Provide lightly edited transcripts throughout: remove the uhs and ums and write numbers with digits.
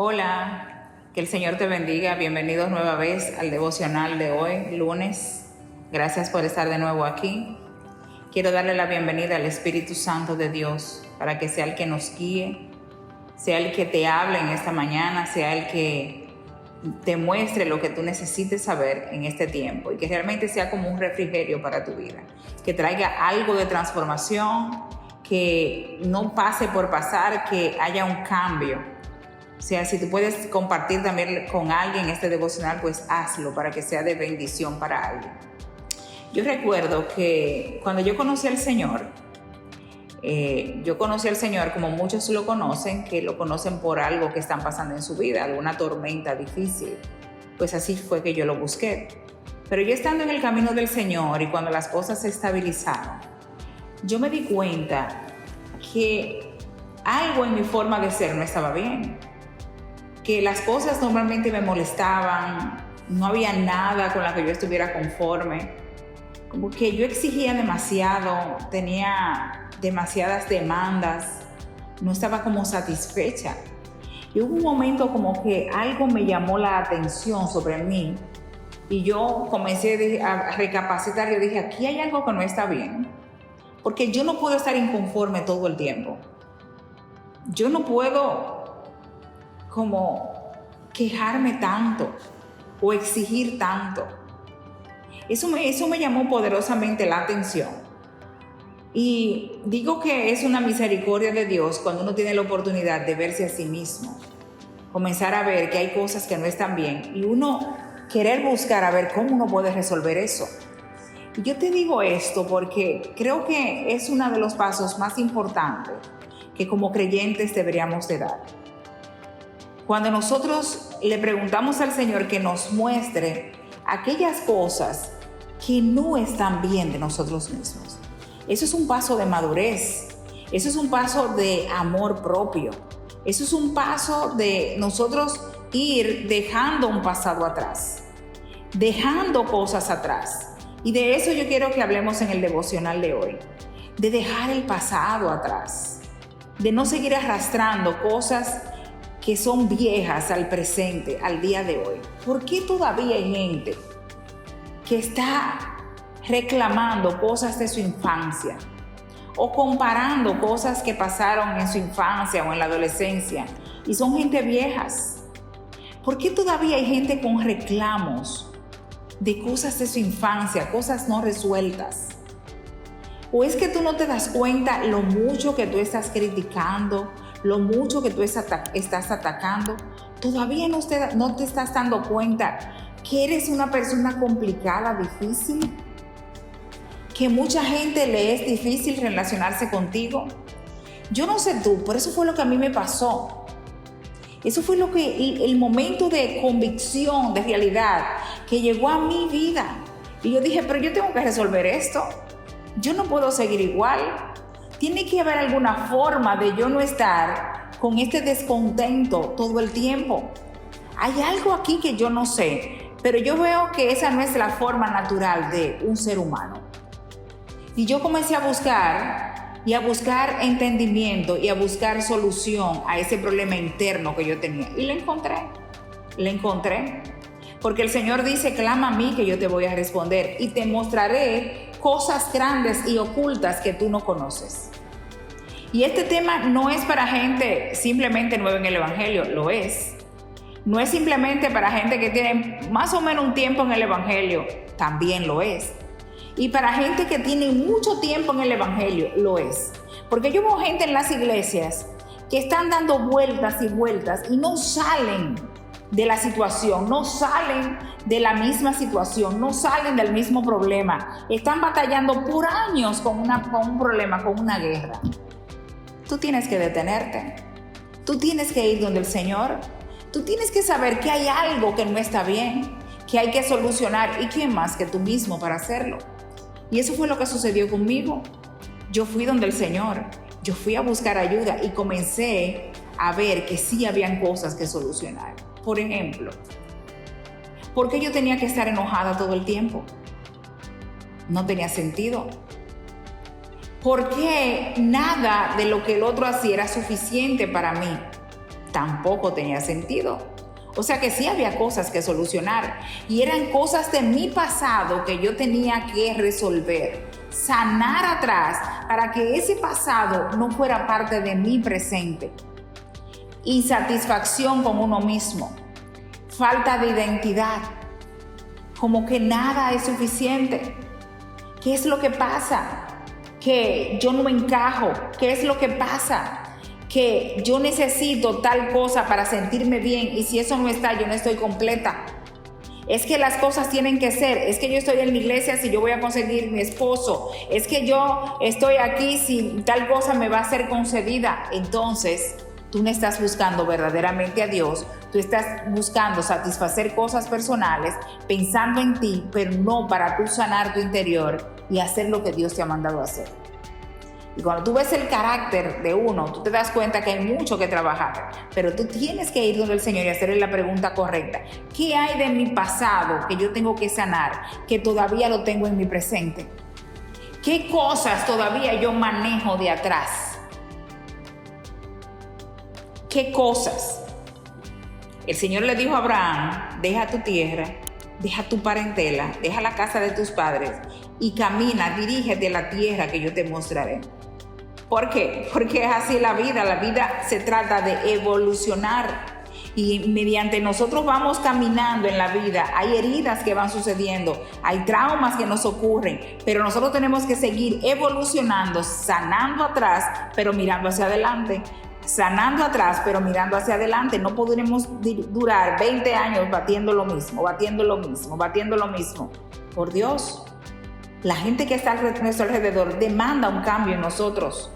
Hola, que el Señor te bendiga. Bienvenidos nueva vez al devocional de hoy, lunes. Gracias por estar de nuevo aquí. Quiero darle la bienvenida al Espíritu Santo de Dios para que sea el que nos guíe, sea el que te hable en esta mañana, sea el que te muestre lo que tú necesites saber en este tiempo y que realmente sea como un refrigerio para tu vida, que traiga algo de transformación, que no pase por pasar, que haya un cambio. O sea, si tú puedes compartir también con alguien este devocional, pues hazlo para que sea de bendición para alguien. Yo recuerdo que cuando yo conocí al Señor, como muchos lo conocen, que lo conocen por algo que están pasando en su vida, alguna tormenta difícil. Pues así fue que yo lo busqué. Pero yo estando en el camino del Señor y cuando las cosas se estabilizaron, yo me di cuenta que algo en mi forma de ser no estaba bien. Que las cosas normalmente me molestaban, no había nada con la que yo estuviera conforme. Como que yo exigía demasiado, tenía demasiadas demandas, no estaba como satisfecha. Y hubo un momento como que algo me llamó la atención sobre mí y yo comencé a recapacitar. Yo dije, aquí hay algo que no está bien, porque yo no puedo estar inconforme todo el tiempo. Yo no puedo como quejarme tanto o exigir tanto. Eso me llamó poderosamente la atención. Y digo que es una misericordia de Dios cuando uno tiene la oportunidad de verse a sí mismo, comenzar a ver que hay cosas que no están bien y uno querer buscar a ver cómo uno puede resolver eso. Y yo te digo esto porque creo que es uno de los pasos más importantes que como creyentes deberíamos de dar. Cuando nosotros le preguntamos al Señor que nos muestre aquellas cosas que no están bien de nosotros mismos, eso es un paso de madurez, eso es un paso de amor propio, eso es un paso de nosotros ir dejando un pasado atrás, dejando cosas atrás. Y de eso yo quiero que hablemos en el devocional de hoy, de dejar el pasado atrás, de no seguir arrastrando cosas que son viejas al presente, al día de hoy. ¿Por qué todavía hay gente que está reclamando cosas de su infancia o comparando cosas que pasaron en su infancia o en la adolescencia y son gente viejas? ¿Por qué todavía hay gente con reclamos de cosas de su infancia, cosas no resueltas? ¿O es que tú no te das cuenta lo mucho que tú estás criticando, lo mucho que tú estás atacando? ¿Todavía no te estás dando cuenta que eres una persona complicada, difícil? ¿Que mucha gente le es difícil relacionarse contigo? Yo no sé tú, pero eso fue lo que a mí me pasó. Eso fue el momento de convicción, de realidad, que llegó a mi vida. Y yo dije, pero yo tengo que resolver esto. Yo no puedo seguir igual. Tiene que haber alguna forma de yo no estar con este descontento todo el tiempo. Hay algo aquí que yo no sé, pero yo veo que esa no es la forma natural de un ser humano. Y yo comencé a buscar entendimiento y a buscar solución a ese problema interno que yo tenía. Y la encontré. Porque el Señor dice, clama a mí que yo te voy a responder y te mostraré cosas grandes y ocultas que tú no conoces. Y este tema no es para gente simplemente nueva en el Evangelio, lo es. No es simplemente para gente que tiene más o menos un tiempo en el Evangelio, también lo es. Y para gente que tiene mucho tiempo en el Evangelio, lo es. Porque yo veo gente en las iglesias que están dando vueltas y vueltas y no salen de la situación, no salen de la misma situación, no salen del mismo problema. Están batallando por años con un problema, con una guerra. Tú tienes que detenerte. Tú tienes que ir donde el Señor. Tú tienes que saber que hay algo que no está bien, que hay que solucionar. ¿Y quién más que tú mismo para hacerlo? Y eso fue lo que sucedió conmigo. Yo fui donde el Señor. Yo fui a buscar ayuda y comencé a ver que sí habían cosas que solucionar. Por ejemplo, ¿por qué yo tenía que estar enojada todo el tiempo? No tenía sentido. ¿Por qué nada de lo que el otro hacía era suficiente para mí? tampoco tenía sentido. O sea que sí había cosas que solucionar y eran cosas de mi pasado que yo tenía que resolver, sanar atrás para que ese pasado no fuera parte de mi presente. Insatisfacción con uno mismo, falta de identidad, como que nada es suficiente. ¿Qué es lo que pasa? Que yo no me encajo. ¿Qué es lo que pasa? Que yo necesito tal cosa para sentirme bien y si eso no está, yo no estoy completa. Es que las cosas tienen que ser, es que yo estoy en la iglesia si yo voy a conseguir mi esposo, es que yo estoy aquí si tal cosa me va a ser concedida. Entonces, tú no estás buscando verdaderamente a Dios, tú estás buscando satisfacer cosas personales, pensando en ti, pero no para tú sanar tu interior y hacer lo que Dios te ha mandado a hacer. Y cuando tú ves el carácter de uno, tú te das cuenta que hay mucho que trabajar, pero tú tienes que ir donde el Señor y hacerle la pregunta correcta. ¿Qué hay de mi pasado que yo tengo que sanar, que todavía lo tengo en mi presente? ¿Qué cosas todavía yo manejo de atrás? ¿Qué cosas? El Señor le dijo a Abraham, deja tu tierra, deja tu parentela, deja la casa de tus padres y camina, dirígete a la tierra que yo te mostraré. ¿Por qué? Porque es así la vida se trata de evolucionar y mediante nosotros vamos caminando en la vida, hay heridas que van sucediendo, hay traumas que nos ocurren, pero nosotros tenemos que seguir evolucionando, sanando atrás, pero mirando hacia adelante. Sanando atrás, pero mirando hacia adelante. No podremos durar 20 años batiendo lo mismo. Por Dios, la gente que está a nuestro alrededor demanda un cambio en nosotros.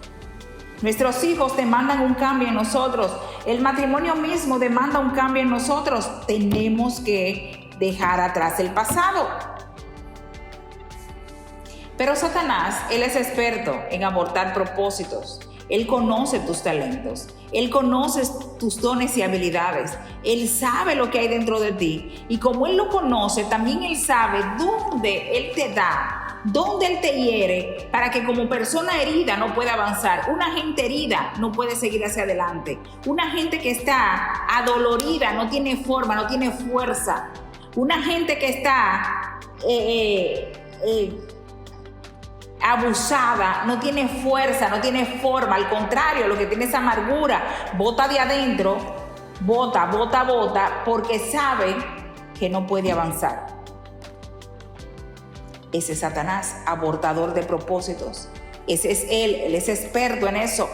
Nuestros hijos demandan un cambio en nosotros. El matrimonio mismo demanda un cambio en nosotros. Tenemos que dejar atrás el pasado. Pero Satanás, él es experto en abortar propósitos. Él conoce tus talentos, Él conoce tus dones y habilidades, Él sabe lo que hay dentro de ti y como Él lo conoce, también Él sabe dónde Él te da, dónde Él te hiere para que como persona herida no pueda avanzar. Una gente herida no puede seguir hacia adelante. Una gente que está adolorida no tiene forma, no tiene fuerza. Una gente que está abusada, no tiene fuerza, no tiene forma, al contrario, lo que tiene es amargura, bota de adentro, bota, porque sabe que no puede avanzar. Ese es Satanás, abortador de propósitos. Ese es él es experto en eso.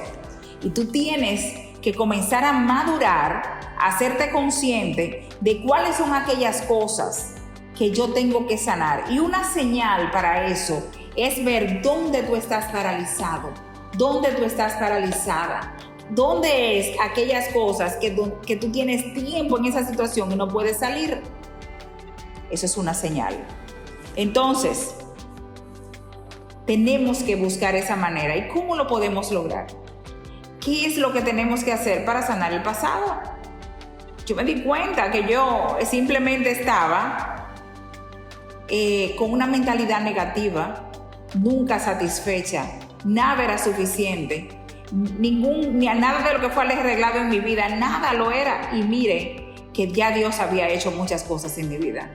Y tú tienes que comenzar a madurar, a hacerte consciente de cuáles son aquellas cosas que yo tengo que sanar. Y una señal para eso es ver dónde tú estás paralizado, dónde tú estás paralizada, dónde es aquellas cosas que tú tienes tiempo en esa situación y no puedes salir. Eso es una señal. Entonces, tenemos que buscar esa manera. ¿Y cómo lo podemos lograr? ¿Qué es lo que tenemos que hacer para sanar el pasado? Yo me di cuenta que yo simplemente estaba con una mentalidad negativa, nunca satisfecha, nada era suficiente, nada de lo que fue arreglado en mi vida, nada lo era. Y mire que ya Dios había hecho muchas cosas en mi vida.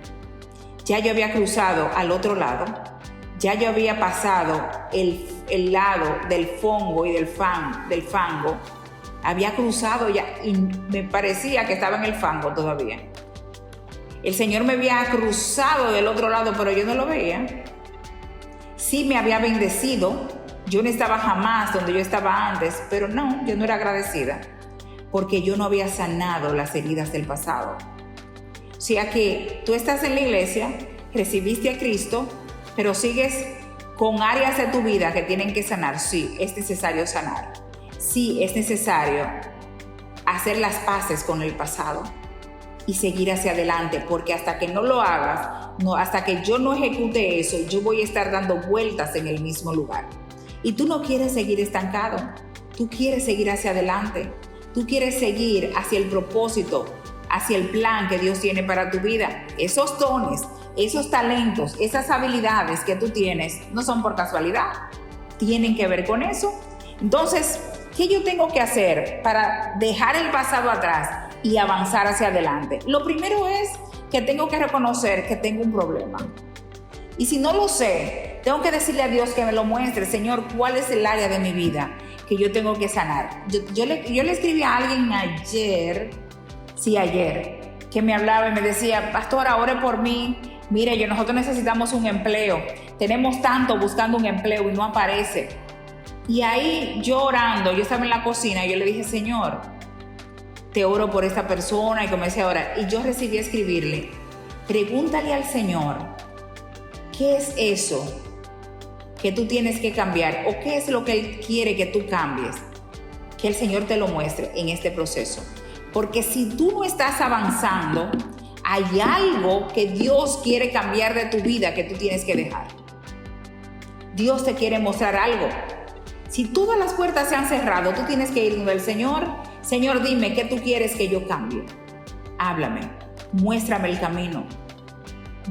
Ya yo había cruzado al otro lado, ya yo había pasado el lado del fongo y del fango, había cruzado ya y me parecía que estaba en el fango todavía. El Señor me había cruzado del otro lado, pero yo no lo veía. Sí me había bendecido, yo no estaba jamás donde yo estaba antes, pero no, yo no era agradecida, porque yo no había sanado las heridas del pasado. O sea que tú estás en la iglesia, recibiste a Cristo, pero sigues con áreas de tu vida que tienen que sanar. Sí, es necesario sanar. Sí, es necesario hacer las paces con el pasado y seguir hacia adelante, porque hasta que no lo hagas, hasta que yo no ejecute eso, yo voy a estar dando vueltas en el mismo lugar. Y tú no quieres seguir estancado, tú quieres seguir hacia adelante, tú quieres seguir hacia el propósito, hacia el plan que Dios tiene para tu vida. Esos dones, esos talentos, esas habilidades que tú tienes no son por casualidad, tienen que ver con eso. Entonces, ¿Qué yo tengo que hacer para dejar el pasado atrás y avanzar hacia adelante? Lo primero es que tengo que reconocer que tengo un problema. Y si no lo sé, tengo que decirle a Dios que me lo muestre. Señor, ¿cuál es el área de mi vida que yo tengo que sanar? Yo le escribí a alguien ayer, que me hablaba y me decía, pastora, ore por mí. Mire, nosotros necesitamos un empleo. Tenemos tanto buscando un empleo y no aparece. Y ahí yo orando, yo estaba en la cocina y yo le dije, Señor, te oro por esta persona, y comencé a orar. Y yo recibí a escribirle, pregúntale al Señor, ¿qué es eso que tú tienes que cambiar? ¿O qué es lo que Él quiere que tú cambies? Que el Señor te lo muestre en este proceso. Porque si tú no estás avanzando, hay algo que Dios quiere cambiar de tu vida que tú tienes que dejar. Dios te quiere mostrar algo. Si todas las puertas se han cerrado, tú tienes que ir donde el Señor. Señor, dime, ¿qué tú quieres que yo cambie? Háblame, muéstrame el camino.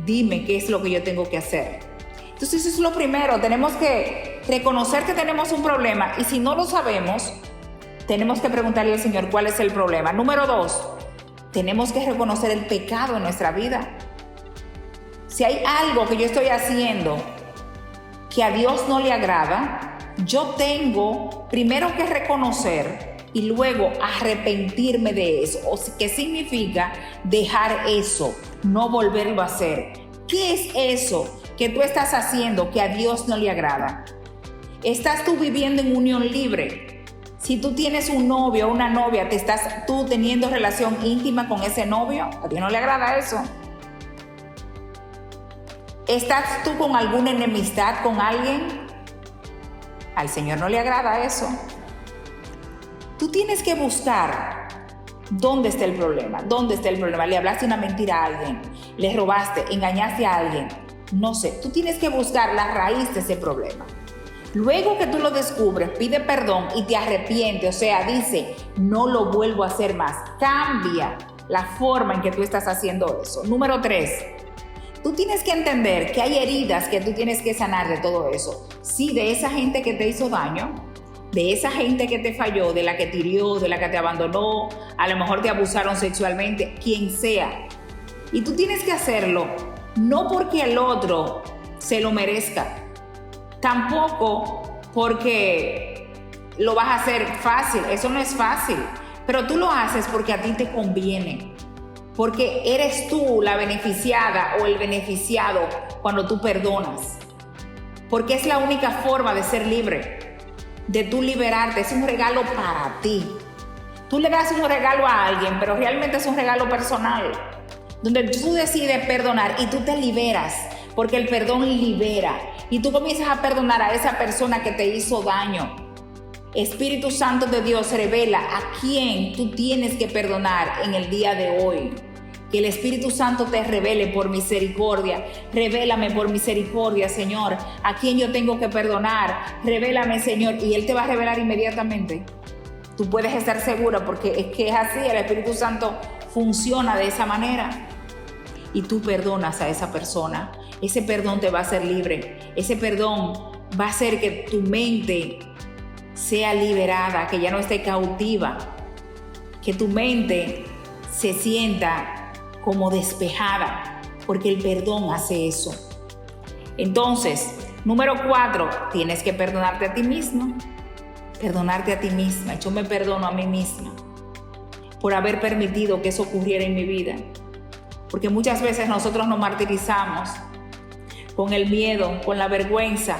Dime qué es lo que yo tengo que hacer. Entonces eso es lo primero. Tenemos que reconocer que tenemos un problema, y si no lo sabemos, tenemos que preguntarle al Señor cuál es el problema. Número 2, tenemos que reconocer el pecado en nuestra vida. Si hay algo que yo estoy haciendo que a Dios no le agrada, yo tengo primero que reconocer y luego arrepentirme de eso. ¿Qué significa dejar eso? No volverlo a hacer. ¿Qué es eso que tú estás haciendo que a Dios no le agrada? ¿Estás tú viviendo en unión libre? Si tú tienes un novio o una novia, ¿te estás tú teniendo relación íntima con ese novio? A Dios no le agrada eso. ¿Estás tú con alguna enemistad con alguien? Al Señor no le agrada eso. Tú tienes que buscar dónde está el problema. ¿Dónde está el problema? ¿Le hablaste una mentira a alguien? ¿Le robaste? ¿Engañaste a alguien? No sé. Tú tienes que buscar la raíz de ese problema. Luego que tú lo descubres, pide perdón y te arrepiente. O sea, dice, no lo vuelvo a hacer más. Cambia la forma en que tú estás haciendo eso. Número 3. Tú tienes que entender que hay heridas que tú tienes que sanar de todo eso. Sí, de esa gente que te hizo daño, de esa gente que te falló, de la que te hirió, de la que te abandonó, a lo mejor te abusaron sexualmente, quien sea. Y tú tienes que hacerlo no porque el otro se lo merezca, tampoco porque lo vas a hacer fácil. Eso no es fácil, pero tú lo haces porque a ti te conviene. Porque eres tú la beneficiada o el beneficiado cuando tú perdonas. Porque es la única forma de ser libre, de tú liberarte. Es un regalo para ti. Tú le das un regalo a alguien, pero realmente es un regalo personal, donde tú decides perdonar y tú te liberas, porque el perdón libera. Y tú comienzas a perdonar a esa persona que te hizo daño. Espíritu Santo de Dios, revela a quién tú tienes que perdonar en el día de hoy. Que el Espíritu Santo te revele por misericordia. Revélame por misericordia, Señor, a quién yo tengo que perdonar. Revélame, Señor, y Él te va a revelar inmediatamente. Tú puedes estar segura, porque es que es así. El Espíritu Santo funciona de esa manera. Y tú perdonas a esa persona. Ese perdón te va a hacer libre. Ese perdón va a hacer que tu mente sea liberada, que ya no esté cautiva, que tu mente se sienta como despejada, porque el perdón hace eso. Entonces, número 4, tienes que perdonarte a ti mismo, perdonarte a ti misma. Yo me perdono a mí misma por haber permitido que eso ocurriera en mi vida, porque muchas veces nosotros nos martirizamos con el miedo, con la vergüenza,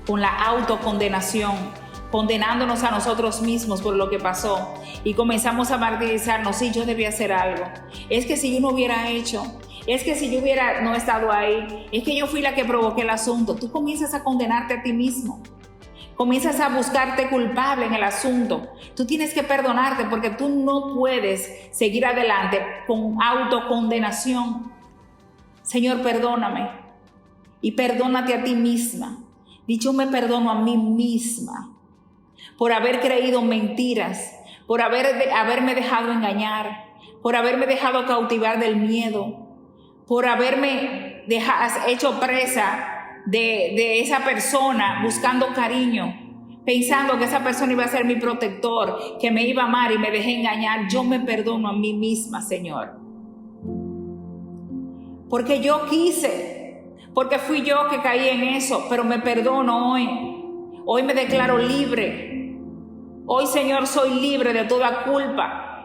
con la autocondenación, condenándonos a nosotros mismos por lo que pasó, y comenzamos a martirizarnos. Sí, yo debía hacer algo. Es que si yo no hubiera hecho, es que si yo hubiera no estado ahí, es que yo fui la que provoqué el asunto. Tú comienzas a condenarte a ti mismo, comienzas a buscarte culpable en el asunto. Tú tienes que perdonarte, porque tú no puedes seguir adelante con autocondenación. Señor, perdóname, y perdónate a ti misma. Yo me perdono a mí misma por haber creído mentiras, por haberme dejado engañar, por haberme dejado cautivar del miedo, por haberme hecho presa de esa persona buscando cariño, pensando que esa persona iba a ser mi protector, que me iba a amar y me dejé engañar. Yo me perdono a mí misma, Señor. Porque yo quise, porque fui yo que caí en eso, pero me perdono hoy. Hoy me declaro libre. Hoy, Señor, soy libre de toda culpa.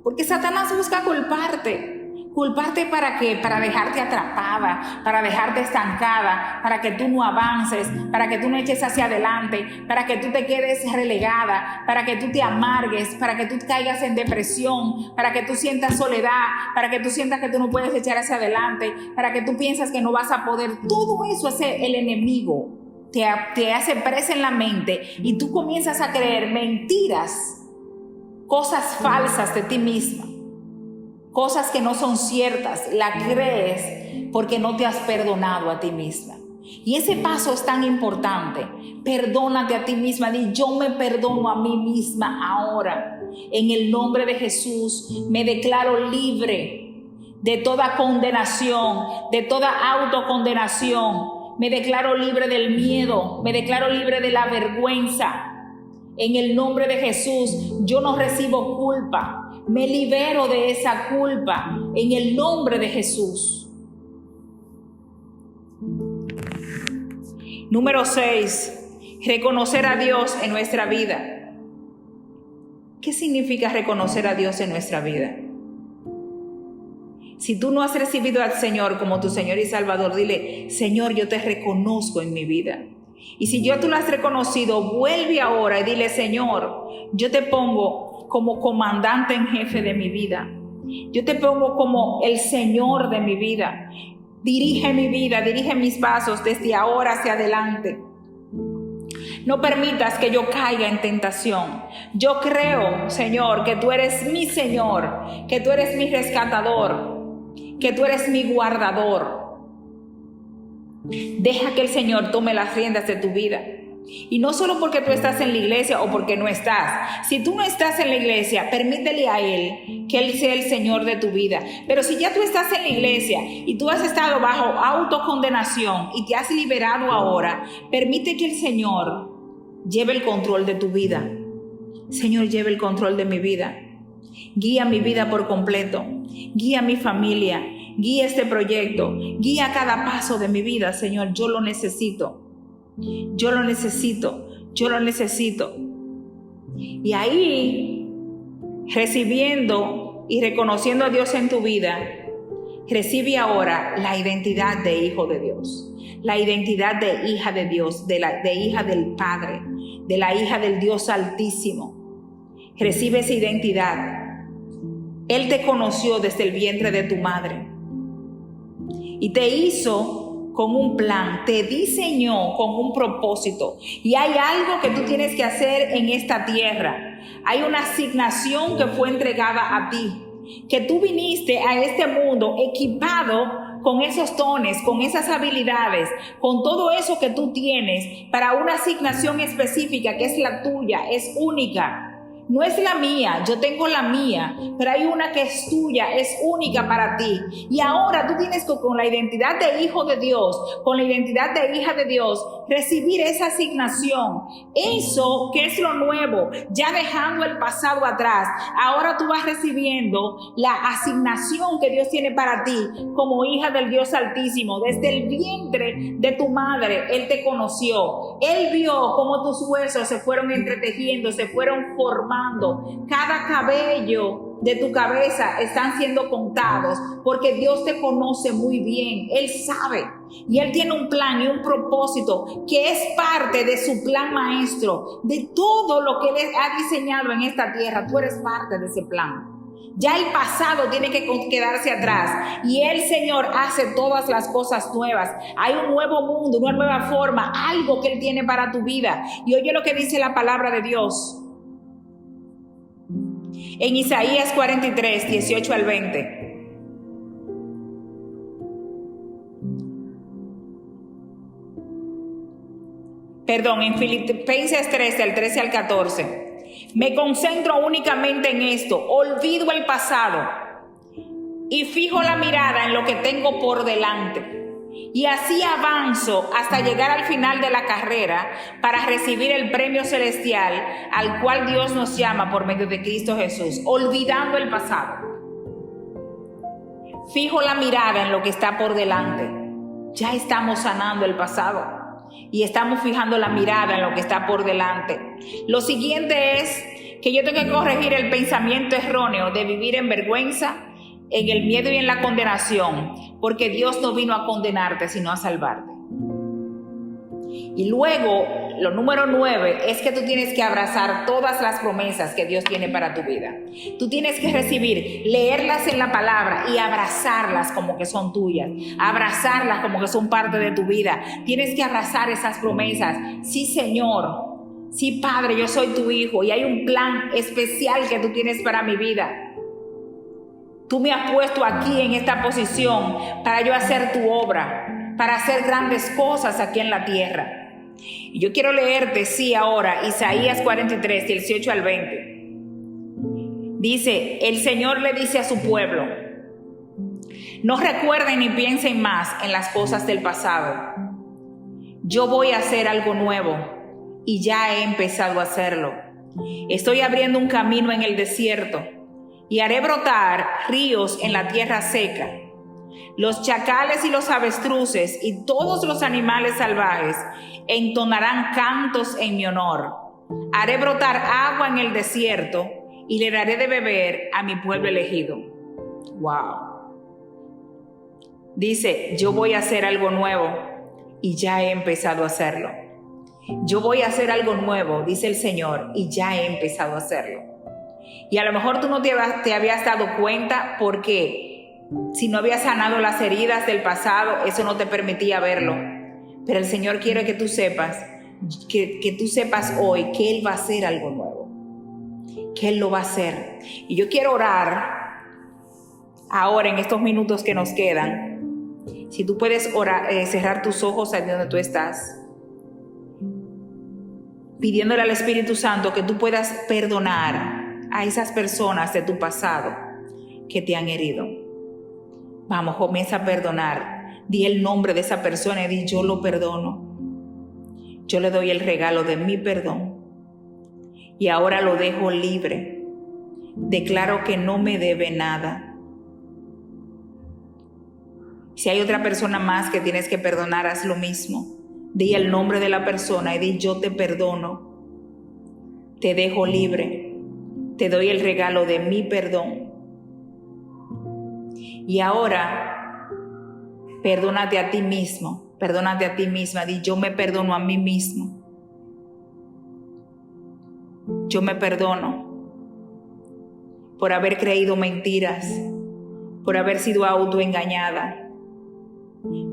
Porque Satanás busca culparte. ¿Culparte para qué? Para dejarte atrapada, para dejarte estancada, para que tú no avances, para que tú no eches hacia adelante, para que tú te quedes relegada, para que tú te amargues, para que tú caigas en depresión, para que tú sientas soledad, para que tú sientas que tú no puedes echar hacia adelante, para que tú piensas que no vas a poder. Todo eso es el enemigo. Te hace presa en la mente y tú comienzas a creer mentiras, cosas falsas de ti misma. Cosas que no son ciertas, la crees porque no te has perdonado a ti misma. Y ese paso es tan importante. Perdónate a ti misma. Di, yo me perdono a mí misma ahora. En el nombre de Jesús me declaro libre de toda condenación, de toda autocondenación. Me declaro libre del miedo, me declaro libre de la vergüenza. En el nombre de Jesús, yo no recibo culpa. Me libero de esa culpa en el nombre de Jesús. Número 6. Reconocer a Dios en nuestra vida. ¿Qué significa reconocer a Dios en nuestra vida? Si tú no has recibido al Señor como tu Señor y Salvador, dile, Señor, yo te reconozco en mi vida. Y si tú lo has reconocido, vuelve ahora y dile, Señor, yo te pongo como comandante en jefe de mi vida. Yo te pongo como el Señor de mi vida. Dirige mi vida, dirige mis pasos desde ahora hacia adelante. No permitas que yo caiga en tentación. Yo creo, Señor, que tú eres mi Señor, que tú eres mi rescatador, que tú eres mi guardador. Deja que el Señor tome las riendas de tu vida. Y no solo porque tú estás en la iglesia o porque no estás. Si tú no estás en la iglesia, permítele a Él que Él sea el Señor de tu vida. Pero si ya tú estás en la iglesia y tú has estado bajo autocondenación y te has liberado ahora, permite que el Señor lleve el control de tu vida. Señor, lleve el control de mi vida. Guía mi vida por completo. Guía mi familia. Guía este proyecto. Guía cada paso de mi vida, Señor. Yo lo necesito. Yo lo necesito, yo lo necesito. Y ahí, recibiendo y reconociendo a Dios en tu vida, recibe ahora la identidad de hijo de Dios, la identidad de hija de Dios, de hija del Padre, de la hija del Dios Altísimo. Recibe esa identidad. Él te conoció desde el vientre de tu madre y te hizo con un plan, te diseñó con un propósito. Y hay algo que tú tienes que hacer en esta tierra. Hay una asignación que fue entregada a ti, que tú viniste a este mundo equipado con esos dones, con esas habilidades, con todo eso que tú tienes para una asignación específica que es la tuya, es única. No es la mía, yo tengo la mía, pero hay una que es tuya, es única para ti. Y ahora tú tienes que, con la identidad de hijo de Dios, con la identidad de hija de Dios, recibir esa asignación. Eso que es lo nuevo, ya dejando el pasado atrás. Ahora tú vas recibiendo la asignación que Dios tiene para ti como hija del Dios Altísimo. Desde el vientre de tu madre, Él te conoció. Él vio cómo tus huesos se fueron entretejiendo, se fueron formando. Cada cabello de tu cabeza están siendo contados porque Dios te conoce muy bien. Él sabe y Él tiene un plan y un propósito que es parte de su plan maestro, de todo lo que Él ha diseñado en esta tierra. Tú eres parte de ese plan. Ya el pasado tiene que quedarse atrás y el Señor hace todas las cosas nuevas. Hay un nuevo mundo, una nueva forma, algo que Él tiene para tu vida. Y oye lo que dice la palabra de Dios en Isaías 43, 18 al 20. Perdón, en Filipenses 13, al 13 al 14. Me concentro únicamente en esto, olvido el pasado y fijo la mirada en lo que tengo por delante. Y así avanzo hasta llegar al final de la carrera para recibir el premio celestial al cual Dios nos llama por medio de Cristo Jesús, olvidando el pasado. Fijo la mirada en lo que está por delante. Ya estamos sanando el pasado y estamos fijando la mirada en lo que está por delante. Lo siguiente es que yo tengo que corregir el pensamiento erróneo de vivir en vergüenza, en el miedo y en la condenación, porque Dios no vino a condenarte, sino a salvarte. Y luego, lo número 9 es que tú tienes que abrazar todas las promesas que Dios tiene para tu vida. Tú tienes que recibir, leerlas en la palabra y abrazarlas como que son tuyas, abrazarlas como que son parte de tu vida. Tienes que abrazar esas promesas. Sí, Señor, sí, Padre, yo soy tu hijo y hay un plan especial que tú tienes para mi vida. Tú me has puesto aquí en esta posición para yo hacer tu obra, para hacer grandes cosas aquí en la tierra. Y yo quiero leerte, sí, ahora, Isaías 43, 18 al 20. Dice, el Señor le dice a su pueblo, no recuerden ni piensen más en las cosas del pasado. Yo voy a hacer algo nuevo y ya he empezado a hacerlo. Estoy abriendo un camino en el desierto y haré brotar ríos en la tierra seca. Los chacales y los avestruces y todos los animales salvajes entonarán cantos en mi honor. Haré brotar agua en el desierto y le daré de beber a mi pueblo elegido. Wow. Dice, yo voy a hacer algo nuevo y ya he empezado a hacerlo. Yo voy a hacer algo nuevo, dice el Señor, y ya he empezado a hacerlo. Y a lo mejor tú no te habías dado cuenta porque si no habías sanado las heridas del pasado, eso no te permitía verlo. Pero el Señor quiere que tú sepas, que tú sepas hoy que Él va a hacer algo nuevo, que Él lo va a hacer. Y yo quiero orar ahora en estos minutos que nos quedan. Si tú puedes orar, cerrar tus ojos ahí donde tú estás, pidiéndole al Espíritu Santo que tú puedas perdonar a esas personas de tu pasado que te han herido. Vamos, comienza a perdonar. Di el nombre de esa persona y di, yo lo perdono. Yo le doy el regalo de mi perdón. Y ahora lo dejo libre. Declaro que no me debe nada. Si hay otra persona más que tienes que perdonar, haz lo mismo. Di el nombre de la persona y di, yo te perdono. Te dejo libre. Te doy el regalo de mi perdón. Y ahora, perdónate a ti mismo, perdónate a ti misma. Di, yo me perdono a mí mismo. Yo me perdono por haber creído mentiras, por haber sido autoengañada,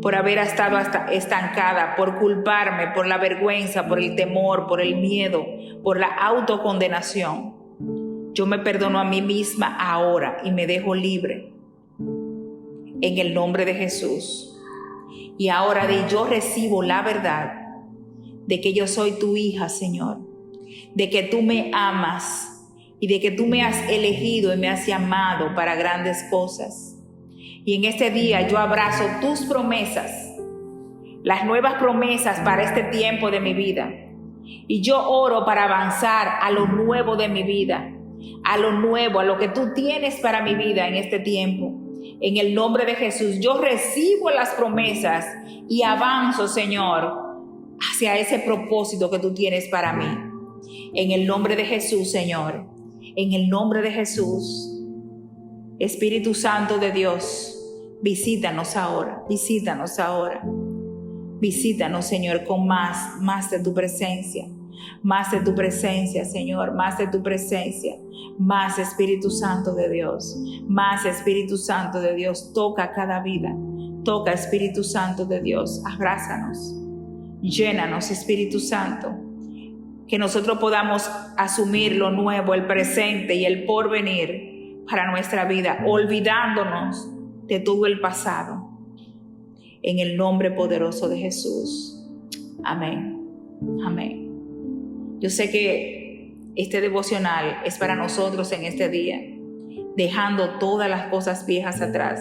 por haber estado estancada, por culparme, por la vergüenza, por el temor, por el miedo, por la autocondenación. Yo me perdono a mí misma ahora y me dejo libre en el nombre de Jesús. Y ahora yo recibo la verdad de que yo soy tu hija, Señor, de que tú me amas y de que tú me has elegido y me has llamado para grandes cosas. Y en este día yo abrazo tus promesas, las nuevas promesas para este tiempo de mi vida. Y yo oro para avanzar a lo nuevo de mi vida, a lo nuevo, a lo que tú tienes para mi vida en este tiempo. En el nombre de Jesús, yo recibo las promesas y avanzo, Señor, hacia ese propósito que tú tienes para mí. En el nombre de Jesús, Señor, en el nombre de Jesús. Espíritu Santo de Dios, visítanos ahora, visítanos ahora. Visítanos, Señor, con más de tu presencia. Más de tu presencia, Señor, más de tu presencia, más Espíritu Santo de Dios, más Espíritu Santo de Dios, toca cada vida, toca Espíritu Santo de Dios, abrázanos, llénanos Espíritu Santo, que nosotros podamos asumir lo nuevo, el presente y el porvenir para nuestra vida, olvidándonos de todo el pasado, en el nombre poderoso de Jesús, amén, amén. Yo sé que este devocional es para nosotros en este día, dejando todas las cosas viejas atrás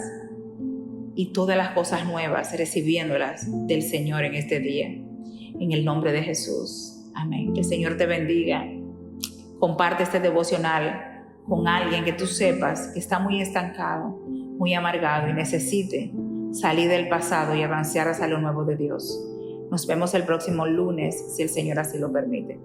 y todas las cosas nuevas, recibiéndolas del Señor en este día. En el nombre de Jesús. Amén. Que el Señor te bendiga. Comparte este devocional con alguien que tú sepas que está muy estancado, muy amargado y necesite salir del pasado y avanzar hacia lo nuevo de Dios. Nos vemos el próximo lunes, si el Señor así lo permite.